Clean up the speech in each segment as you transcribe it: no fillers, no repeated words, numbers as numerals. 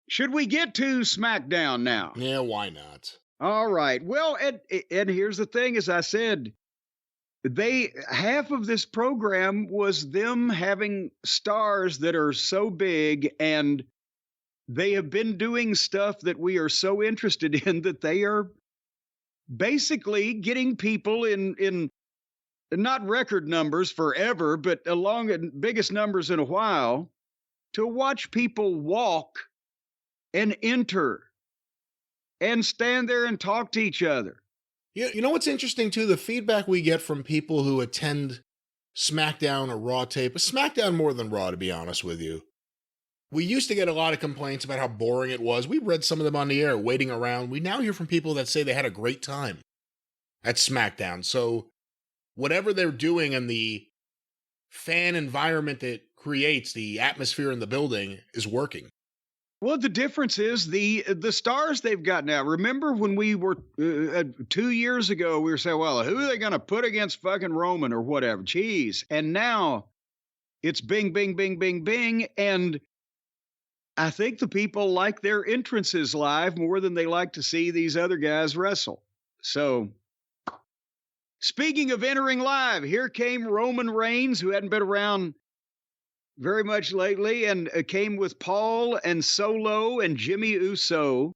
Should we get to SmackDown now? Yeah, why not? All right. Well, and here's the thing, as I said, half of this program was them having stars that are so big, and they have been doing stuff that we are so interested in that they are basically getting people in not record numbers forever, but along the biggest numbers in a while, to watch people walk and enter and stand there and talk to each other. You know what's interesting, too? The feedback we get from people who attend SmackDown or Raw tape, SmackDown more than Raw, to be honest with you. We used to get a lot of complaints about how boring it was. We read some of them on the air, waiting around. We now hear from people that say they had a great time at SmackDown. So whatever they're doing and the fan environment that creates, the atmosphere in the building, is working. Well, the difference is the stars they've got now. Remember when we were 2 years ago, we were saying, well, who are they going to put against fucking Roman or whatever? Jeez. And now it's bing, bing, bing, bing, bing. And I think the people like their entrances live more than they like to see these other guys wrestle. So, speaking of entering live, here came Roman Reigns, who hadn't been around very much lately, and came with Paul and Solo and Jimmy Uso.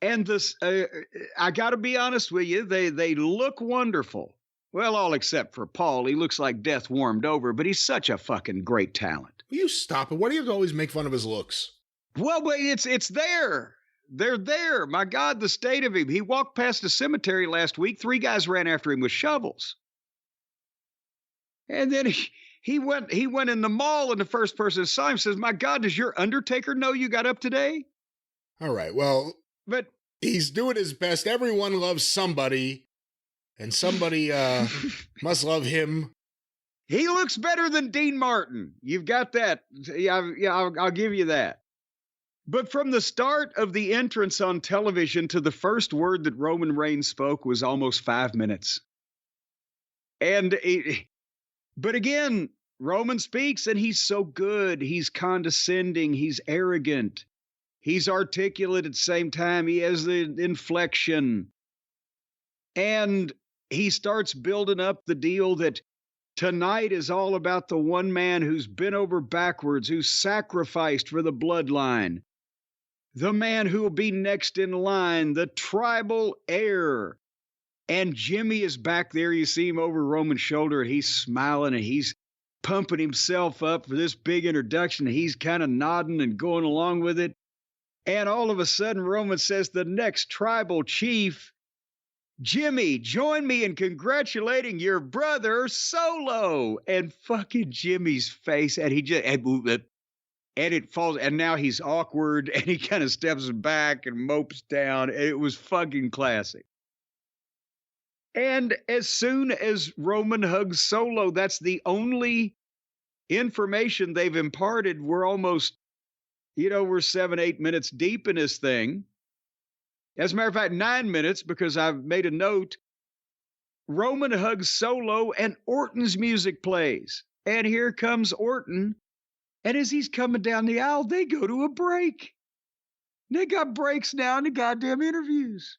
And this, I got to be honest with you, they look wonderful. Well, all except for Paul. He looks like death warmed over, but he's such a fucking great talent. Will you stop it? Why do you have to always make fun of his looks? Well, but it's there. They're there. My God, the state of him. He walked past a cemetery last week. 3 guys ran after him with shovels. And then he went in the mall, and the first person that saw him says, my God, does your Undertaker know you got up today? All right, well, but he's doing his best. Everyone loves somebody, and somebody must love him. He looks better than Dean Martin. You've got that. Yeah, I'll give you that. But from the start of the entrance on television to the first word that Roman Reigns spoke was almost 5 minutes. But again, Roman speaks and he's so good. He's condescending. He's arrogant. He's articulate at the same time. He has the inflection. And he starts building up the deal that tonight is all about the one man who's bent over backwards, who's sacrificed for the bloodline. The man who will be next in line, the tribal heir. And Jimmy is back there. You see him over Roman's shoulder, and he's smiling, and he's pumping himself up for this big introduction. He's kind of nodding and going along with it. And all of a sudden, Roman says, the next tribal chief, Jimmy, join me in congratulating your brother, Solo. And fucking Jimmy's face, and he just... And it falls, and now he's awkward, and he kind of steps back and mopes down. And it was fucking classic. And as soon as Roman hugs Solo, that's the only information they've imparted. We're almost, we're 7-8 minutes deep in this thing. As a matter of fact, 9 minutes, because I've made a note. Roman hugs Solo, and Orton's music plays. And here comes Orton. And as he's coming down the aisle, they go to a break. They got breaks now in the goddamn interviews.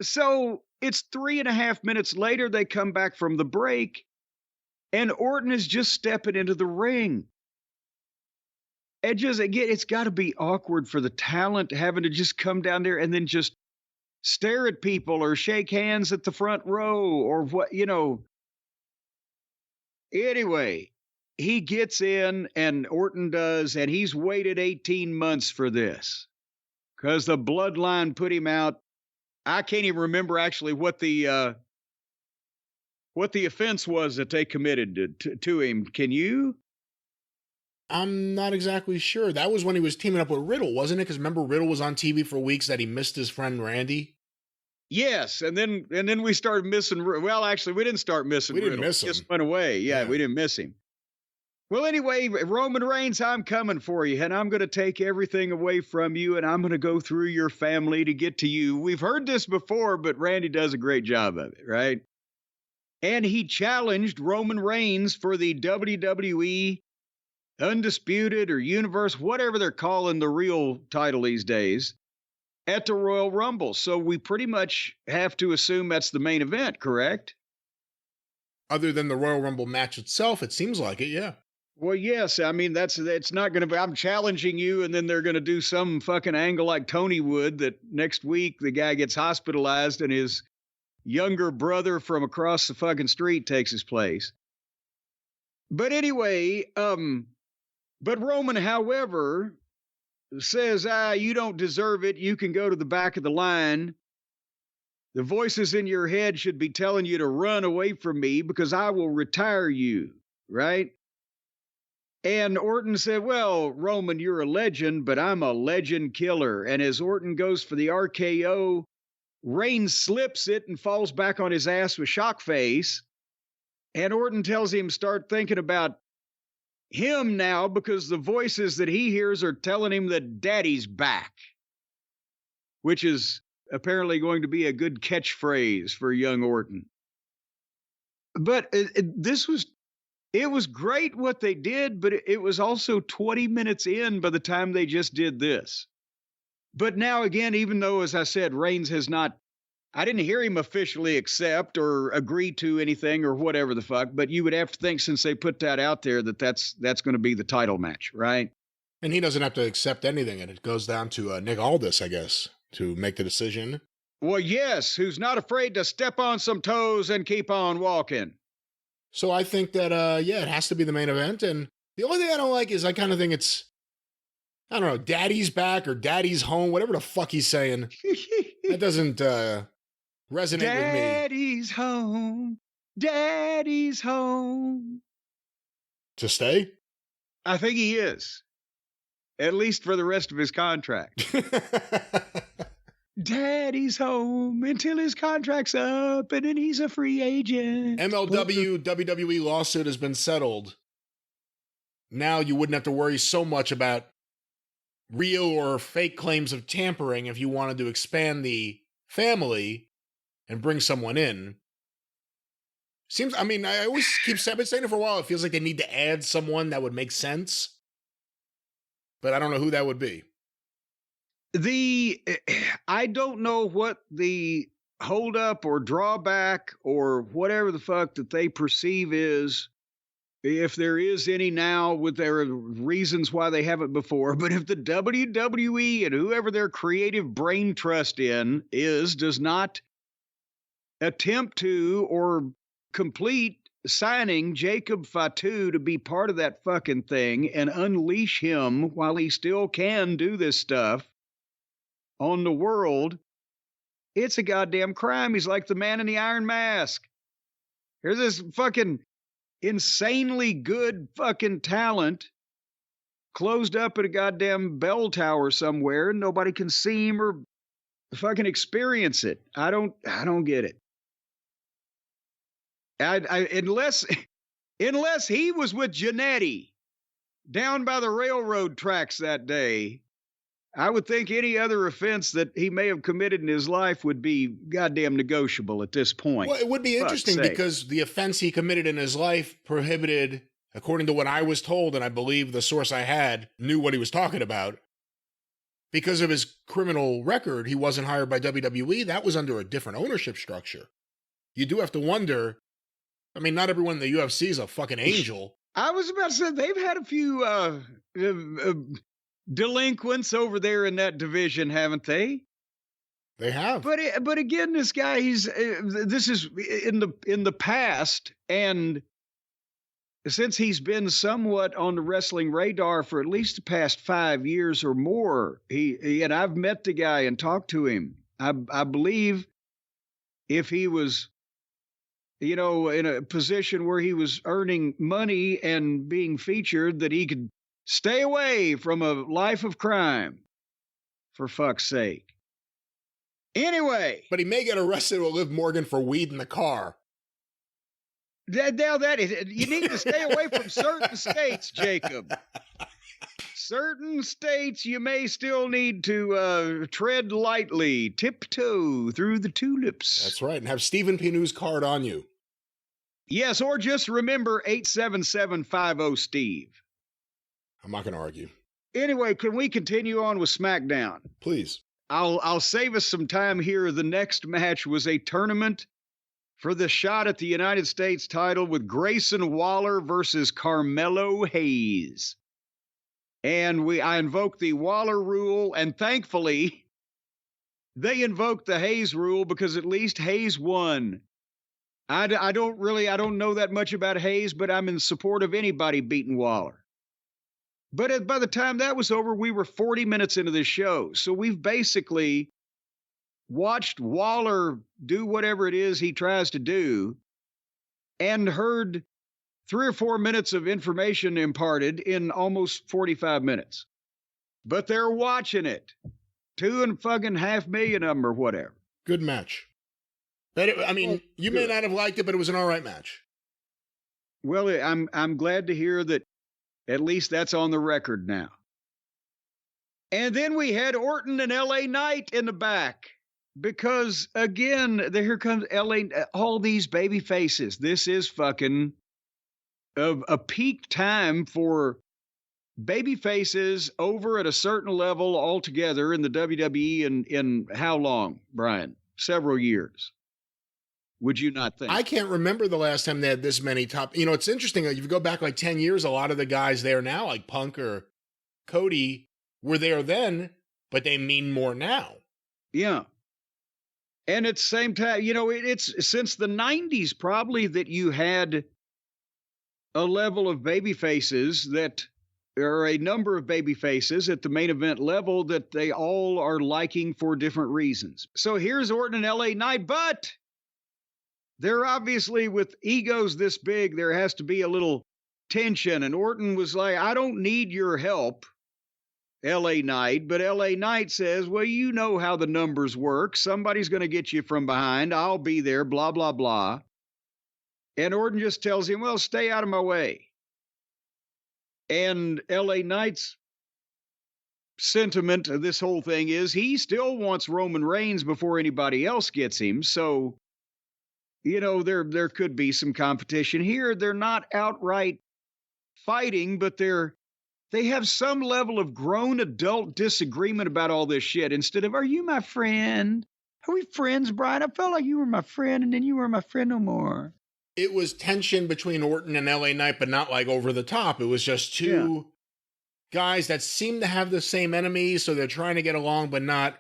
So it's 3.5 minutes later, they come back from the break, and Orton is just stepping into the ring. And just, again, it's got to be awkward for the talent having to just come down there and then just stare at people or shake hands at the front row or what, Anyway. He gets in, and Orton does, and he's waited 18 months for this because the bloodline put him out. I can't even remember actually what the offense was that they committed to him. Can you? I'm not exactly sure. That was when he was teaming up with Riddle, wasn't it? Because remember, Riddle was on TV for weeks that he missed his friend Randy. Yes, and then we started missing. Well, actually, we didn't start missing. We didn't miss him. He just went away. Yeah, we didn't miss him. Well, anyway, Roman Reigns, I'm coming for you, and I'm going to take everything away from you, and I'm going to go through your family to get to you. We've heard this before, but Randy does a great job of it, right? And he challenged Roman Reigns for the WWE Undisputed or Universe, whatever they're calling the real title these days, at the Royal Rumble. So we pretty much have to assume that's the main event, correct? Other than the Royal Rumble match itself, it seems like it, yeah. Well, yes. I mean, it's not going to be, I'm challenging you, and then they're going to do some fucking angle like Tony would that next week the guy gets hospitalized and his younger brother from across the fucking street takes his place. But anyway, but Roman, however, says, you don't deserve it. You can go to the back of the line. The voices in your head should be telling you to run away from me because I will retire you, right? And Orton said, well, Roman, you're a legend, but I'm a legend killer. And as Orton goes for the RKO, Reigns slips it and falls back on his ass with shock face. And Orton tells him start thinking about him now because the voices that he hears are telling him that daddy's back, which is apparently going to be a good catchphrase for young Orton. But it was great what they did, but it was also 20 minutes in by the time they just did this. But now again, even though, as I said, Reigns has not, I didn't hear him officially accept or agree to anything or whatever the fuck, but you would have to think since they put that out there that that's going to be the title match, right? And he doesn't have to accept anything, and it goes down to Nick Aldis, I guess, to make the decision. Well, yes, who's not afraid to step on some toes and keep on walking. So I think that, it has to be the main event. And the only thing I don't like is I kind of think it's, I don't know, daddy's back or daddy's home, whatever the fuck he's saying. That doesn't resonate with me. Daddy's home. Daddy's home. To stay? I think he is. At least for the rest of his contract. Daddy's home until his contract's up and then he's a free agent. MLW WWE lawsuit has been settled. Now you wouldn't have to worry so much about real or fake claims of tampering if you wanted to expand the family and bring someone in. I always I've been saying it for a while, it feels like they need to add someone that would make sense. But I don't know who that would be. I don't know what the holdup or drawback or whatever the fuck that they perceive is, if there is any now, with their reasons why they haven't before. But if the WWE and whoever their creative brain trust in does not attempt to or complete signing Jacob Fatu to be part of that fucking thing and unleash him while he still can do this stuff on the world, it's a goddamn crime. He's like the man in the Iron Mask. Here's this fucking insanely good fucking talent closed up at a goddamn bell tower somewhere and nobody can see him or fucking experience it. I don't get it. Unless he was with Jannetty down by the railroad tracks that day, I would think any other offense that he may have committed in his life would be goddamn negotiable at this point. Well, it would be interesting because the offense he committed in his life prohibited, according to what I was told, and I believe the source I had knew what he was talking about, because of his criminal record, he wasn't hired by WWE. That was under a different ownership structure. You do have to wonder, not everyone in the UFC is a fucking angel. I was about to say, they've had a few delinquents over there in that division, haven't they? They have. But again, this guy, this is in the past, and since he's been somewhat on the wrestling radar for at least the past 5 years or more, he and I've met the guy and talked to him. I believe if he was, in a position where he was earning money and being featured, that he could stay away from a life of crime, for fuck's sake. Anyway. But he may get arrested with Liv Morgan for weed in the car. Now that is, you need to stay away from certain states, Jacob. Certain states you may still need to tread lightly, tiptoe through the tulips. That's right, and have Stephen Pinu's card on you. Yes, or just remember 87750 Steve. I'm not going to argue. Anyway, can we continue on with SmackDown? Please. I'll save us some time here. The next match was a tournament for the shot at the United States title with Grayson Waller versus Carmelo Hayes. And I invoked the Waller rule, and thankfully, they invoked the Hayes rule because at least Hayes won. I don't know that much about Hayes, but I'm in support of anybody beating Waller. But by the time that was over, we were 40 minutes into the show. So we've basically watched Waller do whatever it is he tries to do and heard 3 or 4 minutes of information imparted in almost 45 minutes. But they're watching it. 2.5 million of them or whatever. Good match. But you may not have liked it, but it was an all right match. Well, I'm glad to hear that at least that's on the record now. And then we had Orton and LA Knight in the back. Because, again, here comes all these baby faces. This is fucking a peak time for baby faces over at a certain level altogether in the WWE in how long, Brian? Several years. Would you not think? I can't remember the last time they had this many top. It's interesting. If you go back like 10 years, a lot of the guys there now, like Punk or Cody, were there then, but they mean more now. Yeah. And at the same time, it's since the 90s probably that you had a level of baby faces that are a number of baby faces at the main event level that they all are liking for different reasons. So here's Orton and LA Knight, but they're obviously with egos this big, there has to be a little tension. And Orton was like, I don't need your help, LA Knight. But LA Knight says, well, you know how the numbers work. Somebody's going to get you from behind. I'll be there, blah, blah, blah. And Orton just tells him, well, stay out of my way. And LA Knight's sentiment of this whole thing is he still wants Roman Reigns before anybody else gets him. So, there could be some competition here. They're not outright fighting, but they have some level of grown adult disagreement about all this shit. Instead of, are you my friend? Are we friends, Brian? I felt like you were my friend and then you were my friend no more. It was tension between Orton and LA Knight, but not like over the top. It was just two guys that seem to have the same enemies, so they're trying to get along, but not,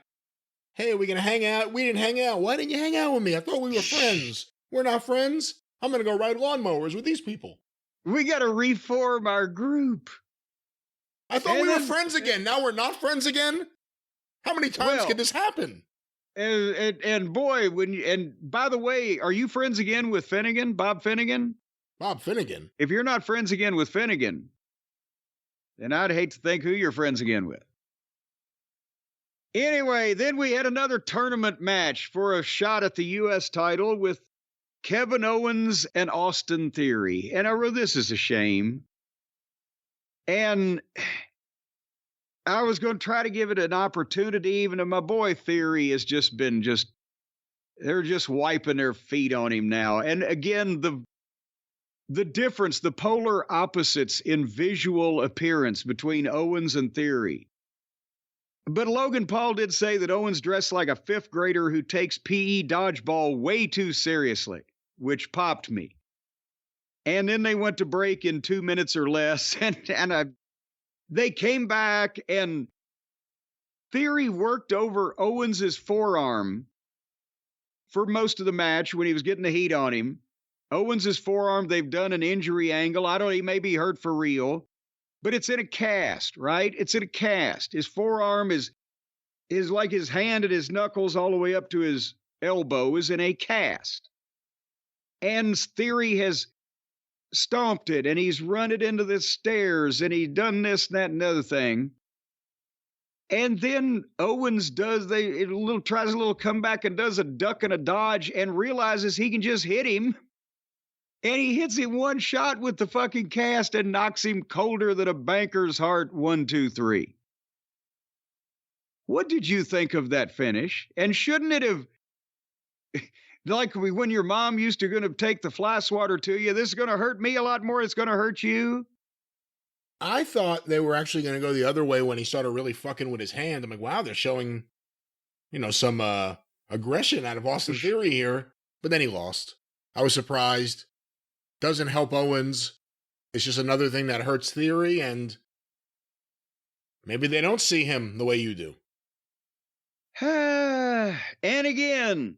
hey, we're going to hang out. We didn't hang out. Why didn't you hang out with me? I thought we were friends. We're not friends. I'm going to go ride lawnmowers with these people. We got to reform our group. I thought we were friends again. Now we're not friends again? How many times can this happen? And boy, and by the way, are you friends again with Finnegan, Bob Finnegan? Bob Finnegan. If you're not friends again with Finnegan, then I'd hate to think who you're friends again with. Anyway, then we had another tournament match for a shot at the U.S. title with Kevin Owens and Austin Theory. And I wrote, this is a shame. And I was going to try to give it an opportunity, even though my boy Theory has they're just wiping their feet on him now. And again, the difference, the polar opposites in visual appearance between Owens and Theory. But Logan Paul did say that Owens dressed like a fifth grader who takes PE dodgeball way too seriously, which popped me. And then they went to break in 2 minutes or less, and they came back, and Theory worked over Owens's forearm for most of the match when he was getting the heat on him. Owens's forearm, they've done an injury angle. He may be hurt for real, but it's in a cast, right? It's in a cast. His forearm is like his hand and his knuckles all the way up to his elbow is in a cast. And Theory has stomped it, and he's run it into the stairs, and he's done this, that, and other thing. And then Owens tries a little comeback and does a duck and a dodge and realizes he can just hit him. And he hits him one shot with the fucking cast and knocks him colder than a banker's heart. 1, 2, 3. What did you think of that finish? And shouldn't it have, like when your mom used to take the fly swatter to you, this is going to hurt me a lot more, it's going to hurt you? I thought they were actually going to go the other way when he started really fucking with his hand. I'm like, wow, they're showing, some aggression out of Austin Theory here. But then he lost. I was surprised. Doesn't help Owens. It's just another thing that hurts Theory, and maybe they don't see him the way you do. And again,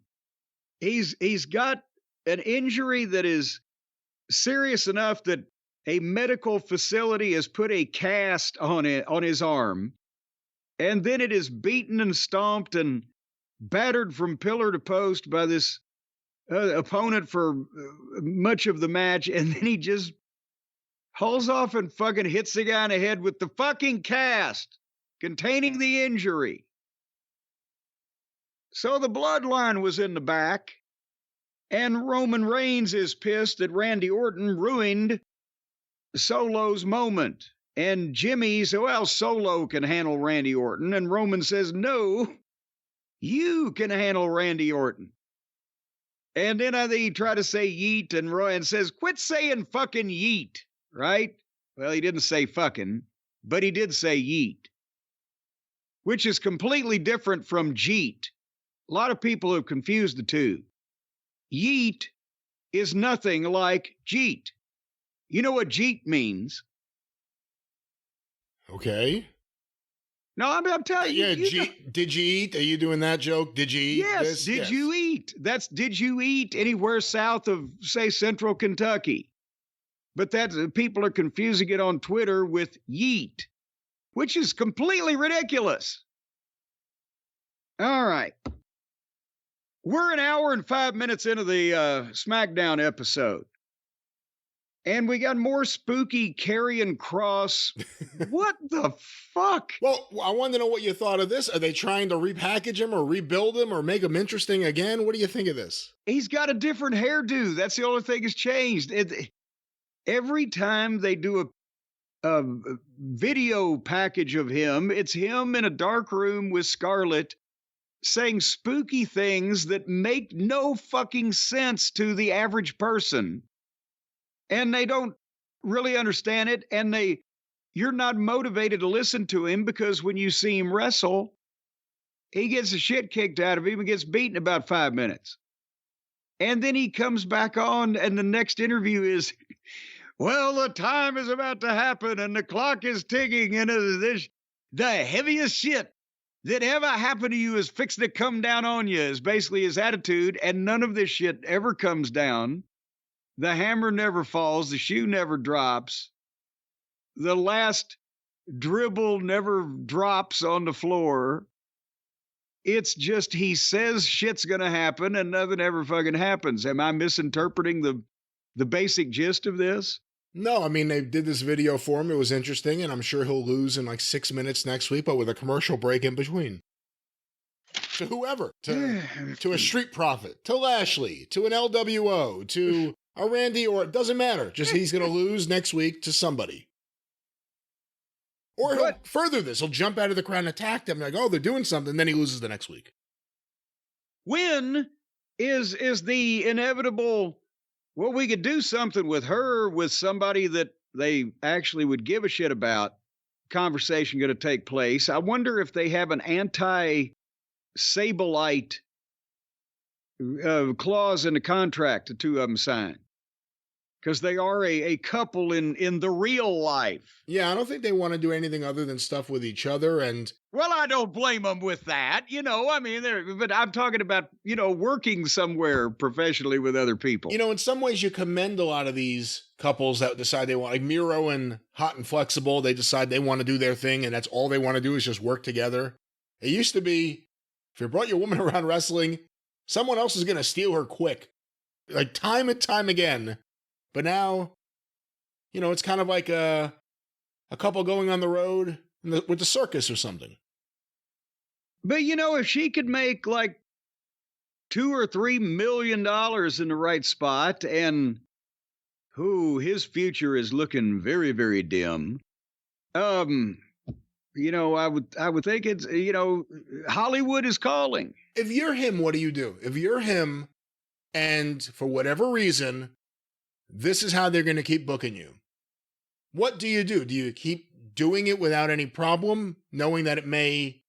he's got an injury that is serious enough that a medical facility has put a cast on his arm, and then it is beaten and stomped and battered from pillar to post by this opponent for much of the match, and then he just hauls off and fucking hits the guy in the head with the fucking cast containing the injury. So the Bloodline was in the back, and Roman Reigns is pissed that Randy Orton ruined Solo's moment. And Jimmy said, well, Solo can handle Randy Orton. And Roman says, no, you can handle Randy Orton. And then I think he tried to say yeet, and Rowan says, quit saying fucking yeet, right? Well, he didn't say fucking, but he did say yeet, which is completely different from jeet. A lot of people have confused the two. Yeet is nothing like jeet. You know what jeet means? Okay. No, I'm telling you. Yeah, did you eat? Are you doing that joke? Did you eat? Yes, this? Did you eat? That's did you eat anywhere south of, say, central Kentucky? But people are confusing it on Twitter with yeet, which is completely ridiculous. All right. We're an hour and 5 minutes into the Smackdown episode. And we got more spooky Karrion Kross. What the fuck? Well, I wanted to know what you thought of this. Are they trying to repackage him or rebuild him or make him interesting again? What do you think of this? He's got a different hairdo. That's the only thing that's changed. Every time they do a video package of him, it's him in a dark room with Scarlett saying spooky things that make no fucking sense to the average person. And they don't really understand it, and you're not motivated to listen to him because when you see him wrestle, he gets the shit kicked out of him and gets beaten about 5 minutes. And then he comes back on, and the next interview is, well, the time is about to happen, and the clock is ticking, and the heaviest shit that ever happened to you is fixing to come down on you, is basically his attitude, and none of this shit ever comes down. The hammer never falls. The shoe never drops. The last dribble never drops on the floor. It's just he says shit's going to happen and nothing ever fucking happens. Am I misinterpreting the basic gist of this? No, I mean, they did this video for him. It was interesting, and I'm sure he'll lose in like 6 minutes next week, but with a commercial break in between. To whoever. To a Street Profit. To Lashley. To an LWO. To a Randy, or it doesn't matter. Just he's going to lose next week to somebody. Or he'll further this. He'll jump out of the crowd and attack them. Like, oh, they're doing something. Then he loses the next week. When is the inevitable, well, we could do something with her, with somebody that they actually would give a shit about, conversation going to take place? I wonder if they have an anti-Sableite clause in the contract the two of them signed, because they are a couple in the real life. Yeah, I don't think they want to do anything other than stuff with each other. And well, I don't blame them with that, I mean, but I'm talking about, working somewhere professionally with other people. In some ways you commend a lot of these couples that decide they want, like Miro and Hot and Flexible, they decide they want to do their thing and that's all they want to do is just work together. It used to be, if you brought your woman around wrestling, someone else is going to steal her quick, like time and time again. But now, it's kind of like a couple going on the road with the circus or something. But, if she could make like $2 or $3 million in the right spot, and his future is looking very, very dim. I would think it's, Hollywood is calling. If you're him, what do? If you're him, and for whatever reason, this is how they're going to keep booking you. What do you do? Do you keep doing it without any problem, knowing that it may,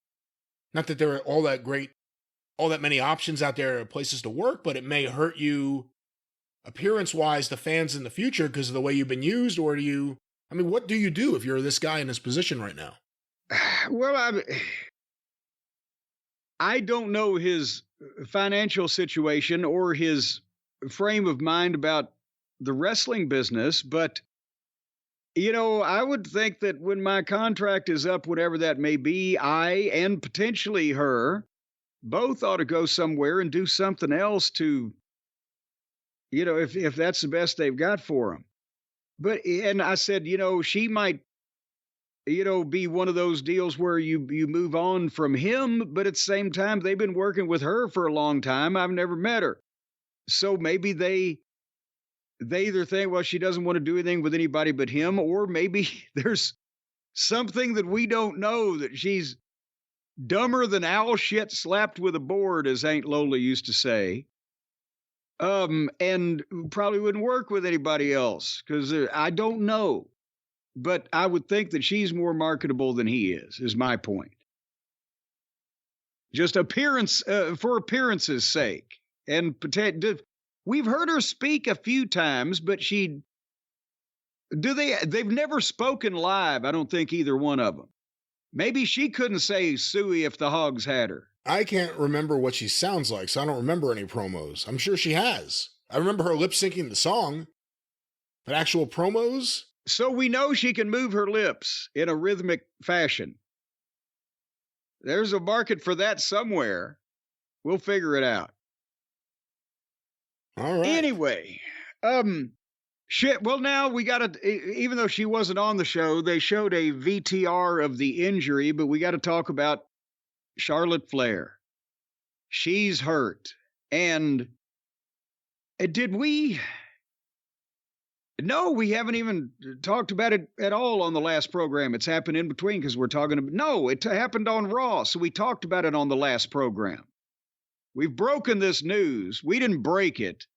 not that there are all that many options out there, places to work, but it may hurt you appearance-wise, the fans in the future because of the way you've been used? Or what do you do if you're this guy in this position right now? Well, I don't know his financial situation or his frame of mind about the wrestling business, but I would think that when my contract is up, whatever that may be, I and potentially her both ought to go somewhere and do something else to, if that's the best they've got for them. And I said, she might, be one of those deals where you move on from him, but at the same time, they've been working with her for a long time. I've never met her. So maybe they either think, well, she doesn't want to do anything with anybody but him, or maybe there's something that we don't know, that she's dumber than owl shit slapped with a board, as Aunt Lola used to say. And probably wouldn't work with anybody else, because I don't know. But I would think that she's more marketable than he is my point. Just appearance, for appearance's sake. And we've heard her speak a few times, but they've never spoken live, I don't think, either one of them. Maybe she couldn't say suey if the hogs had her. I can't remember what she sounds like, so I don't remember any promos. I'm sure she has. I remember her lip syncing the song, but actual promos? So we know she can move her lips in a rhythmic fashion. There's a market for that somewhere. We'll figure it out. All right. Anyway, shit. Well, now we got to, even though she wasn't on the show, they showed a VTR of the injury, but we got to talk about Charlotte Flair. She's hurt. And did we? No, we haven't even talked about it at all on the last program. It's happened in between because we're talking about, no, it happened on Raw. So we talked about it on the last program. We've broken this news. We didn't break it.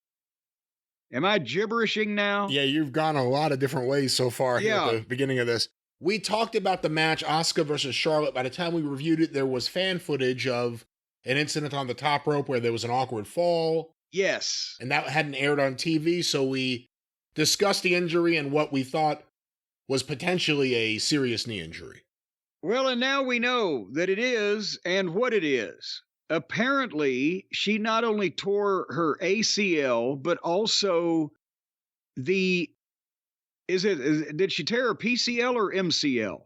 Am I gibberishing now? Yeah, you've gone a lot of different ways so far here at the beginning of this. We talked about the match, Asuka versus Charlotte. By the time we reviewed it, there was fan footage of an incident on the top rope where there was an awkward fall. Yes. And that hadn't aired on TV, so we discussed the injury and what we thought was potentially a serious knee injury. Well, and now we know that it is and what it is. Apparently, she not only tore her ACL, but also did she tear her PCL or MCL?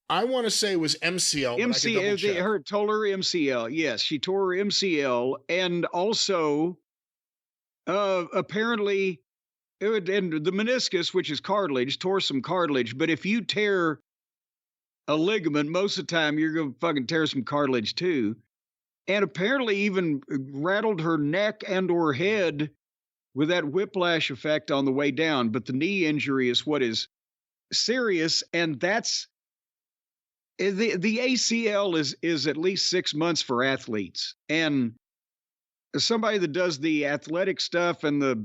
I want to say it was MCL. MCL, her told her MCL. Yes, she tore her MCL, and also apparently, and the meniscus, which is cartilage, tore some cartilage. But if you tear a ligament, most of the time you're going to fucking tear some cartilage too. And apparently even rattled her neck and or head with that whiplash effect on the way down. But the knee injury is what is serious, and that's the ACL is at least 6 months for athletes. And somebody that does the athletic stuff and the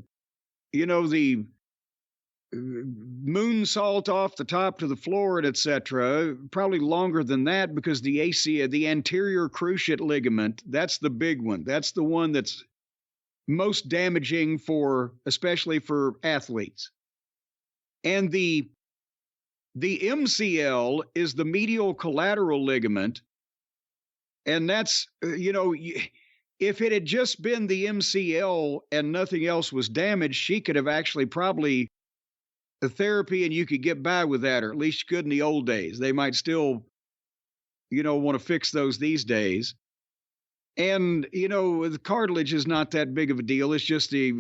moonsault off the top to the floor and etc., probably longer than that, because the ACL, the anterior cruciate ligament, that's the big one. That's the one that's most damaging especially for athletes. And the MCL is the medial collateral ligament. And that's, if it had just been the MCL and nothing else was damaged, she could have actually probably the therapy and you could get by with that, or at least you could in the old days. They might still, want to fix those these days. And, the cartilage is not that big of a deal. It's just the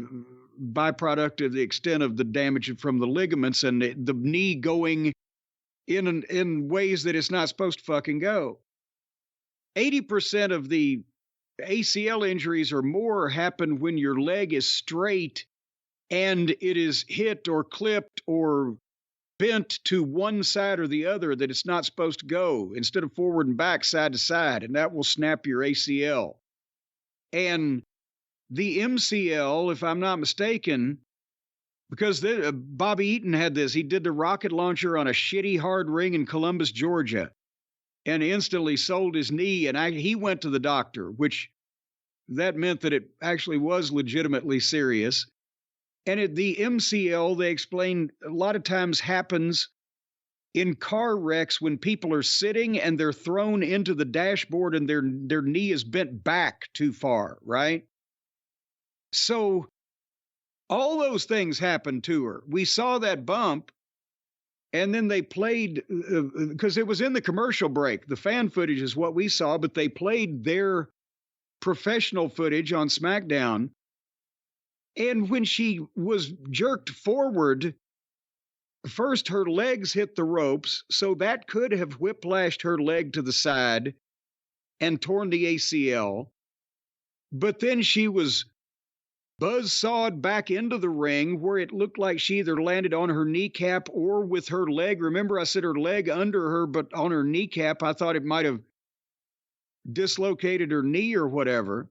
byproduct of the extent of the damage from the ligaments and the knee going in ways that it's not supposed to fucking go. 80% of the ACL injuries or more happen when your leg is straight and it is hit or clipped or bent to one side or the other that it's not supposed to go, instead of forward and back, side to side, and that will snap your ACL. And the MCL, if I'm not mistaken, Because Bobby Eaton had this. He did the rocket launcher on a shitty hard ring in Columbus, Georgia, and instantly sold his knee. And he went to the doctor, which that meant that it actually was legitimately serious. And the MCL, they explained, a lot of times happens in car wrecks when people are sitting and they're thrown into the dashboard and their knee is bent back too far, right? So all those things happened to her. We saw that bump, and then they played, because it was in the commercial break. The fan footage is what we saw, but they played their professional footage on SmackDown. And when she was jerked forward, first her legs hit the ropes, so that could have whiplashed her leg to the side and torn the ACL. But then she was buzzsawed back into the ring where it looked like she either landed on her kneecap or with her leg. Remember, I said her leg under her, but on her kneecap, I thought it might have dislocated her knee or whatever.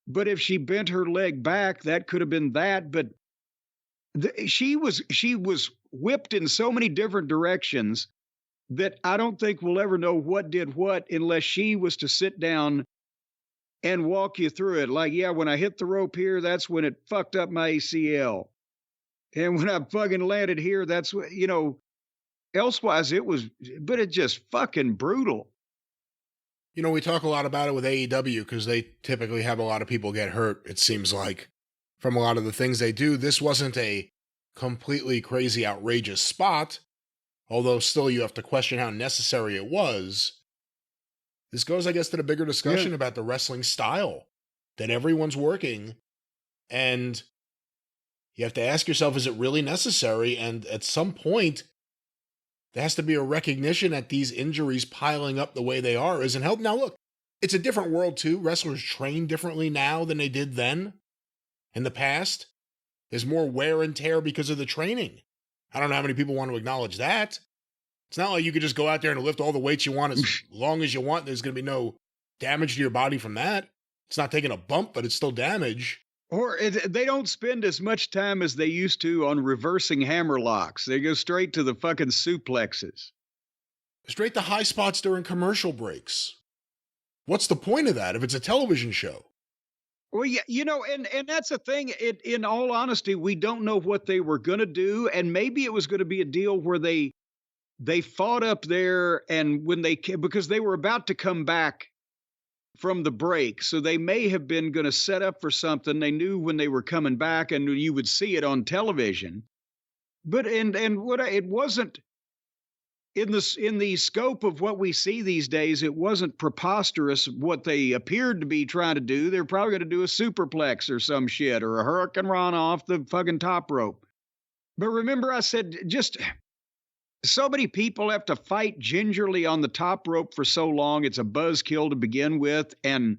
But if she bent her leg back, that could have been that. But she was whipped in so many different directions that I don't think we'll ever know what did what unless she was to sit down and walk you through it. Like, yeah, when I hit the rope here, that's when it fucked up my ACL. And when I fucking landed here, that's what, elsewise it was, but it's just fucking brutal. We talk a lot about it with AEW because they typically have a lot of people get hurt, it seems like, from a lot of the things they do. This wasn't a completely crazy, outrageous spot, although still you have to question how necessary it was. This goes, I guess, to the bigger discussion about the wrestling style that everyone's working. And you have to ask yourself, is it really necessary? And at some point, there has to be a recognition that these injuries piling up the way they are isn't helping. Now, look, it's a different world, too. Wrestlers train differently now than they did then. In the past, there's more wear and tear because of the training. I don't know how many people want to acknowledge that. It's not like you could just go out there and lift all the weights you want as long as you want. There's going to be no damage to your body from that. It's not taking a bump, but it's still damage. Or they don't spend as much time as they used to on reversing hammer locks. They go straight to the fucking suplexes. Straight to high spots during commercial breaks. What's the point of that if it's a television show? Well, yeah, and that's the thing. In all honesty, we don't know what they were going to do. And maybe it was going to be a deal where they fought up there, and because they were about to come back from the break, so they may have been going to set up for something. They knew when they were coming back, and you would see it on television. But it wasn't in the scope of what we see these days. It wasn't preposterous what they appeared to be trying to do. They're probably going to do a superplex or some shit, or a hurricane run off the fucking top rope. But remember, I said just so many people have to fight gingerly on the top rope for so long. It's a buzzkill to begin with. And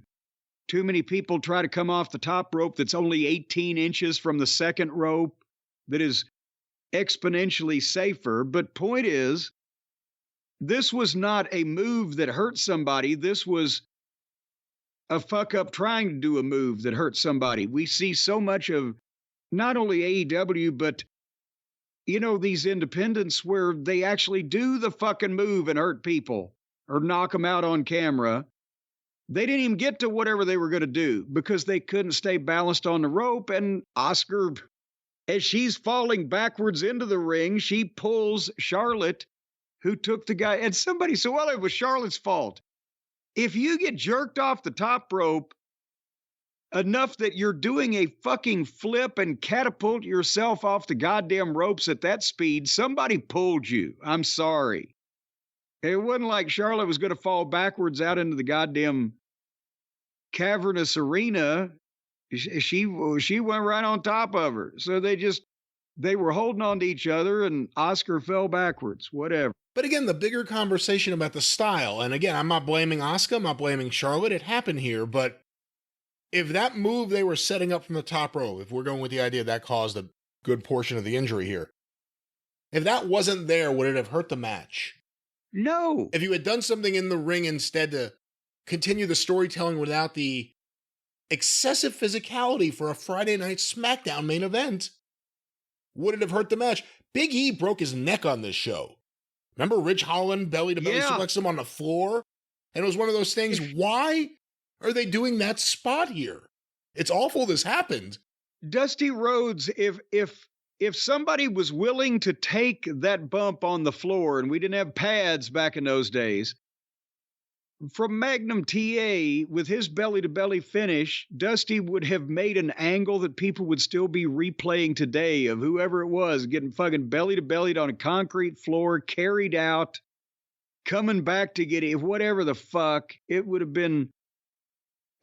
too many people try to come off the top rope that's only 18 inches from the second rope that is exponentially safer. But point is, this was not a move that hurt somebody. This was a fuck up trying to do a move that hurt somebody. We see so much of not only AEW, but these independents where they actually do the fucking move and hurt people or knock them out on camera. They didn't even get to whatever they were going to do because they couldn't stay balanced on the rope. And Oscar, as she's falling backwards into the ring, she pulls Scarlett, who took the guy. And somebody said, well, it was Charlotte's fault. If you get jerked off the top rope enough that you're doing a fucking flip and catapult yourself off the goddamn ropes at that speed, somebody pulled you. I'm sorry. It wasn't like Scarlett was going to fall backwards out into the goddamn cavernous arena. She went right on top of her. So they were holding on to each other, and Oscar fell backwards, whatever. But again, the bigger conversation about the style, and again, I'm not blaming Oscar, I'm not blaming Scarlett. It happened here, but if that move they were setting up from the top rope, if we're going with the idea that caused a good portion of the injury here, if that wasn't there, would it have hurt the match? No. If you had done something in the ring instead to continue the storytelling without the excessive physicality for a Friday night SmackDown main event, would it have hurt the match? Big E broke his neck on this show. Remember Ridge Holland belly-to-belly suplex him on the floor? And it was one of those things, why are they doing that spot here? It's awful this happened. Dusty Rhodes, if somebody was willing to take that bump on the floor, and we didn't have pads back in those days, from Magnum TA with his belly-to-belly finish, Dusty would have made an angle that people would still be replaying today of whoever it was getting fucking belly-to-bellied on a concrete floor, carried out, coming back to get it, whatever the fuck. It would have been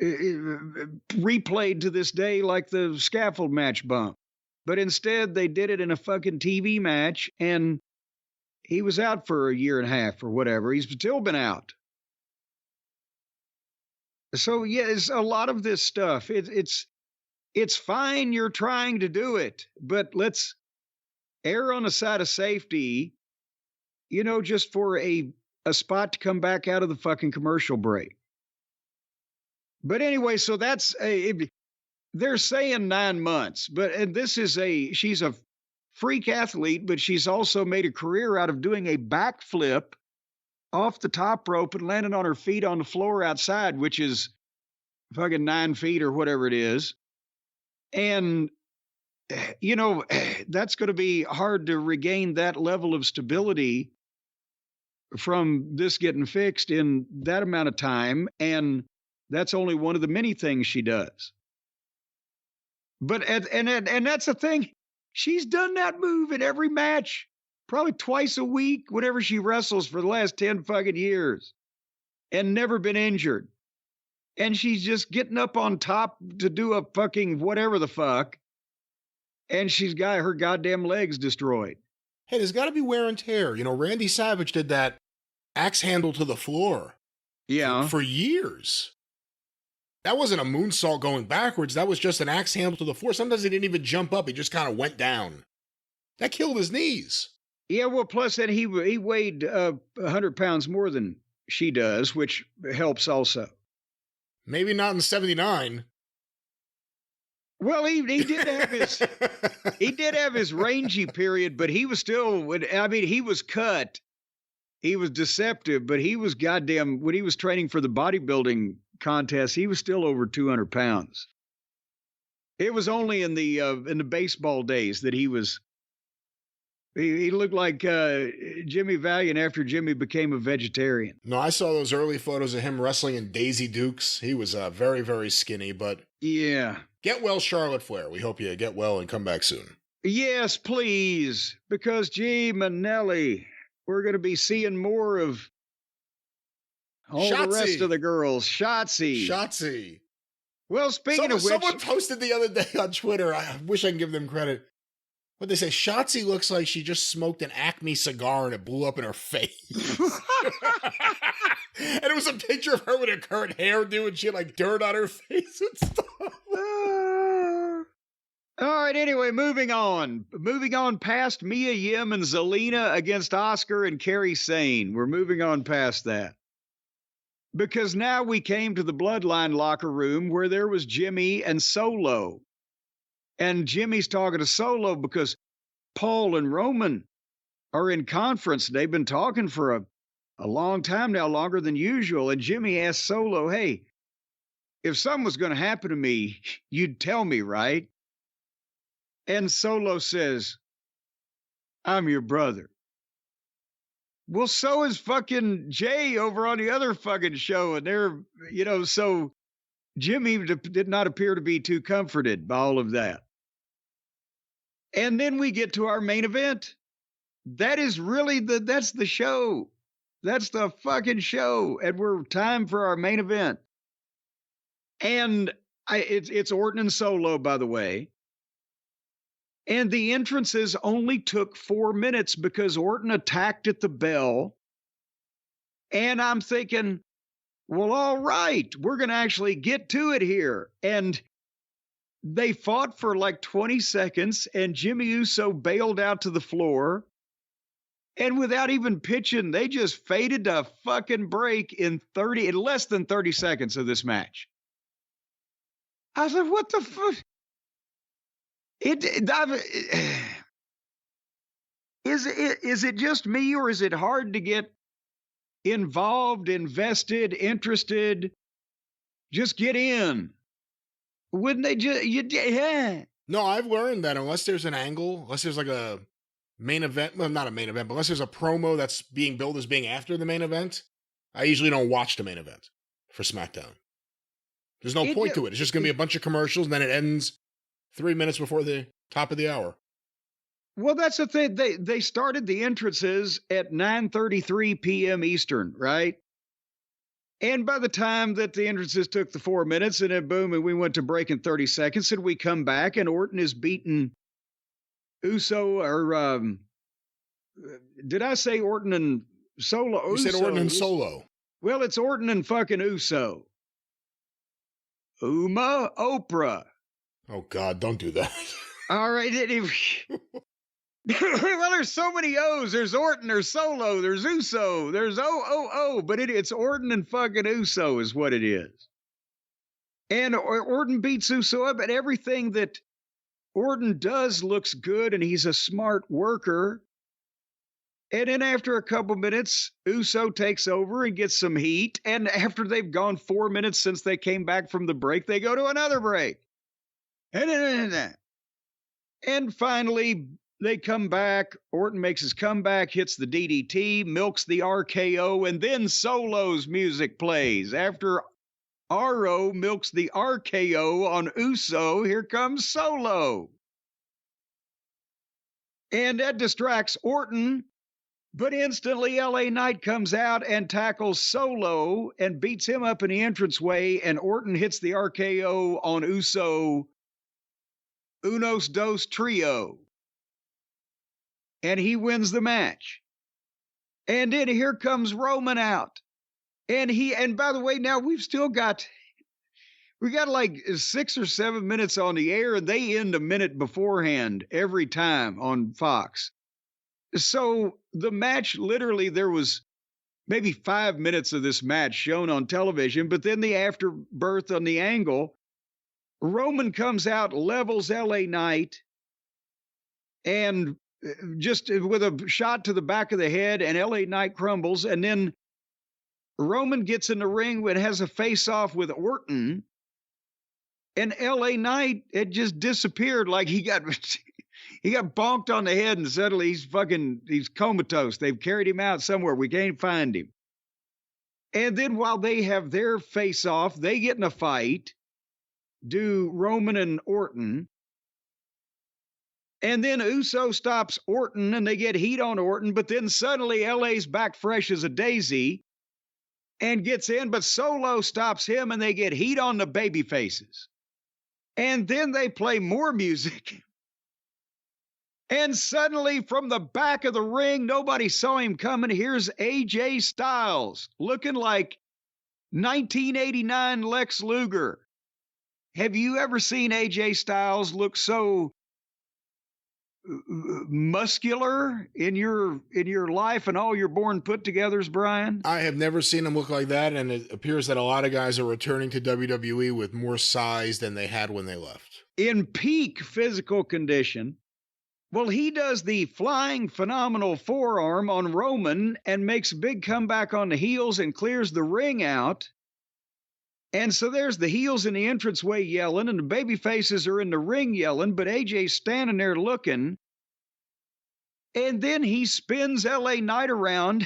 replayed to this day like the scaffold match bump. But instead, they did it in a fucking TV match, and he was out for a year and a half or whatever. He's still been out. So, yeah, it's a lot of this stuff. It's fine you're trying to do it, but let's err on the side of safety, just for a spot to come back out of the fucking commercial break. But anyway, so that's they're saying 9 months, and she's a freak athlete, but she's also made a career out of doing a backflip off the top rope and landing on her feet on the floor outside, which is fucking 9 feet or whatever it is. And, that's going to be hard to regain that level of stability from this getting fixed in that amount of time. And that's only one of the many things she does. But, and that's the thing. She's done that move in every match. Probably twice a week, whenever she wrestles for the last 10 fucking years, and never been injured. And she's just getting up on top to do a fucking whatever the fuck, and she's got her goddamn legs destroyed. Hey, there's got to be wear and tear. Randy Savage did that axe handle to the floor. Yeah. For years. That wasn't a moonsault going backwards. That was just an axe handle to the floor. Sometimes he didn't even jump up. He just kind of went down. That killed his knees. Yeah, well, plus that he weighed 100 pounds more than she does, which helps also. Maybe not in 79. Well, he did have his rangy period, but he was still, he was cut. He was deceptive, but he was when he was training for the bodybuilding contest, he was still over 200 pounds. It was only in the baseball days that he was. He looked like Jimmy Valiant after Jimmy became a vegetarian. No, I saw those early photos of him wrestling in Daisy Dukes. He was very, very skinny, but... Yeah. Get well, Charlotte Flair. We hope you get well and come back soon. Yes, please. Because, gee, Manelli, we're going to be seeing more of all the rest of the girls. Shotzi. Well, speaking of which... Someone posted the other day on Twitter, I wish I could give them credit, but they say, Shotzi looks like she just smoked an Acme cigar and it blew up in her face. And it was a picture of her with her current hairdo and she had like dirt on her face and stuff. All right, anyway, moving on. Moving on past Mia Yim and Zelina against Asuka and Kairi Sane. We're moving on past that. Because now we came to the Bloodline locker room where there was Jimmy and Solo. And Jimmy's talking to Solo because Paul and Roman are in conference. They've been talking for a long time now, longer than usual. And Jimmy asked Solo, hey, if something was going to happen to me, you'd tell me, right? And Solo says, I'm your brother. Well, so is fucking Jay over on the other fucking show. And they're, so Jimmy did not appear to be too comforted by all of that. And then we get to our main event. That is really that's the show. That's the fucking show. And we're time for our main event. And it's Orton and Solo, by the way. And the entrances only took 4 minutes because Orton attacked at the bell. And I'm thinking, well, all right, we're going to actually get to it here. And they fought for like 20 seconds, and Jimmy Uso bailed out to the floor. And without even pitching, they just faded to fucking break in less than 30 seconds of this match. I said, what the fuck? Is it just me, or is it hard to get involved, invested, interested? Just get in. Wouldn't they just, yeah. No, I've learned that unless there's an angle, unless there's like a main event, well, not a main event, but unless there's a promo that's being billed as being after the main event, I usually don't watch the main event for SmackDown. There's no point to it. It's just going to be a bunch of commercials, and then it ends 3 minutes before the top of the hour. Well, that's the thing. They started the entrances at 9:33 p.m. Eastern, right? And by the time that the entrances took the 4 minutes, and then boom, and we went to break in 30 seconds, and we come back, and Orton is beating Uso, or did I say Orton and Solo? You said Orton and Solo. Well, it's Orton and fucking Uso. Oprah. Oh, God, don't do that. All right. Well, there's so many O's. There's Orton, there's Solo, there's Uso, there's but it's Orton and fucking Uso is what it is. And Orton beats Uso up, and everything that Orton does looks good, and he's a smart worker. And then after a couple minutes, Uso takes over and gets some heat. And after they've gone 4 minutes since they came back from the break, they go to another break. And finally, they come back. Orton makes his comeback, hits the DDT, milks the RKO, and then Solo's music plays. After RO milks the RKO on Uso, here comes Solo. And that distracts Orton, but instantly LA Knight comes out and tackles Solo and beats him up in the entranceway, and Orton hits the RKO on Uso. Unos dos trio. And he wins the match. And then here comes Roman out. And by the way, now we got like 6 or 7 minutes on the air, and they end a minute beforehand every time on Fox. So the match, literally, there was maybe 5 minutes of this match shown on television, but then the afterbirth on the angle, Roman comes out, levels LA Knight, and just with a shot to the back of the head, and LA Knight crumbles, and then Roman gets in the ring and has a face-off with Orton, and LA Knight had just disappeared, like he got bonked on the head, and suddenly he's comatose. They've carried him out somewhere. We can't find him. And then while they have their face-off, they get in a fight, do Roman and Orton. And then Uso stops Orton, and they get heat on Orton, but then suddenly LA's back fresh as a daisy and gets in, but Solo stops him, and they get heat on the baby faces. And then they play more music. And suddenly from the back of the ring, nobody saw him coming. Here's AJ Styles looking like 1989 Lex Luger. Have you ever seen AJ Styles look so muscular in your life and all your born put-togethers, Brian? I have never seen him look like that, and it appears that a lot of guys are returning to WWE with more size than they had when they left. In peak physical condition. Well, he does the flying phenomenal forearm on Roman and makes a big comeback on the heels and clears the ring out. And so there's the heels in the entranceway yelling, and the baby faces are in the ring yelling, but AJ's standing there looking. And then he spins LA Knight around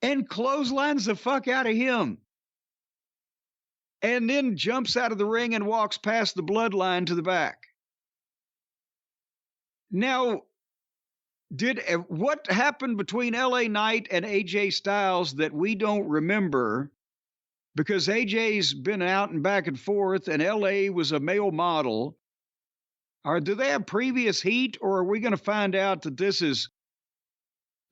and clotheslines the fuck out of him. And then jumps out of the ring and walks past the Bloodline to the back. Now, what happened between LA Knight and AJ Styles that we don't remember? Because AJ's been out and back and forth, and LA was a male model. Or do they have previous heat, or are we going to find out that this is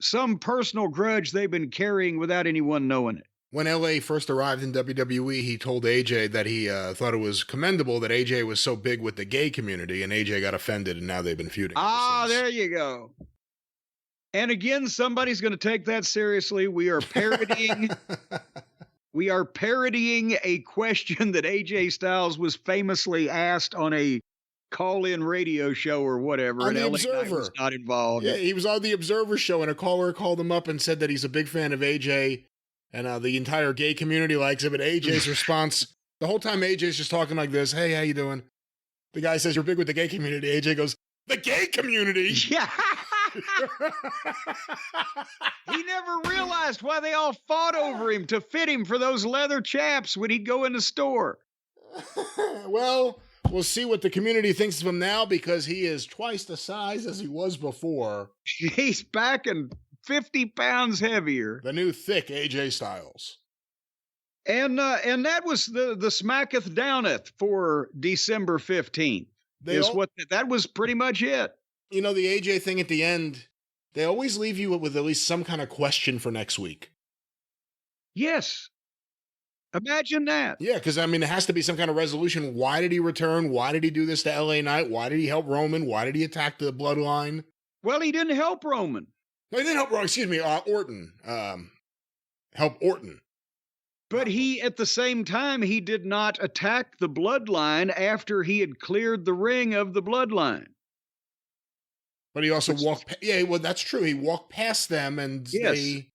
some personal grudge they've been carrying without anyone knowing it? When LA first arrived in WWE, he told AJ that he thought it was commendable that AJ was so big with the gay community, and AJ got offended, and now they've been feuding. There you go. And again, somebody's going to take that seriously. We are parodying. We are parodying a question that AJ Styles was famously asked on a call-in radio show or whatever. On and the LA Knight Observer. was not involved. Yeah, he was on the Observer show, and a caller called him up and said that he's a big fan of AJ, and the entire gay community likes him. And AJ's response, the whole time AJ's just talking like this, hey, how you doing? The guy says, you're big with the gay community. AJ goes, the gay community? Yeah. He never realized why they all fought over him to fit him for those leather chaps when he'd go in the store. Well, we'll see what the community thinks of him now, because he is twice the size as he was before. He's back and 50 pounds heavier. The new thick AJ Styles. And that was the Smacketh Downeth for December 15th. That was pretty much it. You know, the AJ thing at the end, they always leave you with at least some kind of question for next week. Yes. Imagine that. Yeah, because, I mean, it has to be some kind of resolution. Why did he return? Why did he do this to LA Knight? Why did he help Roman? Why did he attack the Bloodline? Well, he didn't help Roman. No, he didn't help Roman. Excuse me, Orton. Help Orton. But he, at the same time, he did not attack the Bloodline after he had cleared the ring of the Bloodline. But he also walked... Yeah, well, that's true. He walked past them, and they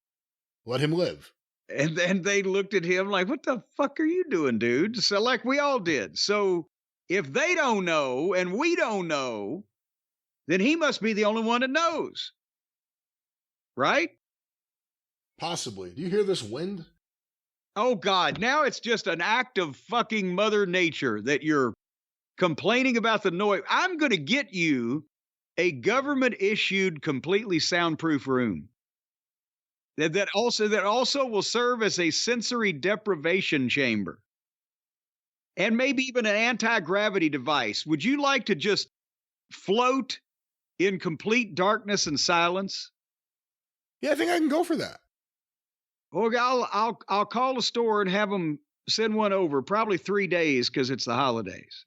let him live. And then they looked at him like, what the fuck are you doing, dude? So like we all did. So if they don't know and we don't know, then he must be the only one that knows. Right? Possibly. Do you hear this wind? Oh, God. Now it's just an act of fucking Mother Nature that you're complaining about the noise. I'm going to get you a government-issued, completely soundproof room. That also will serve as a sensory deprivation chamber. And maybe even an anti-gravity device. Would you like to just float in complete darkness and silence? Yeah, I think I can go for that. Okay, I'll call the store and have them send one over, probably 3 days because it's the holidays.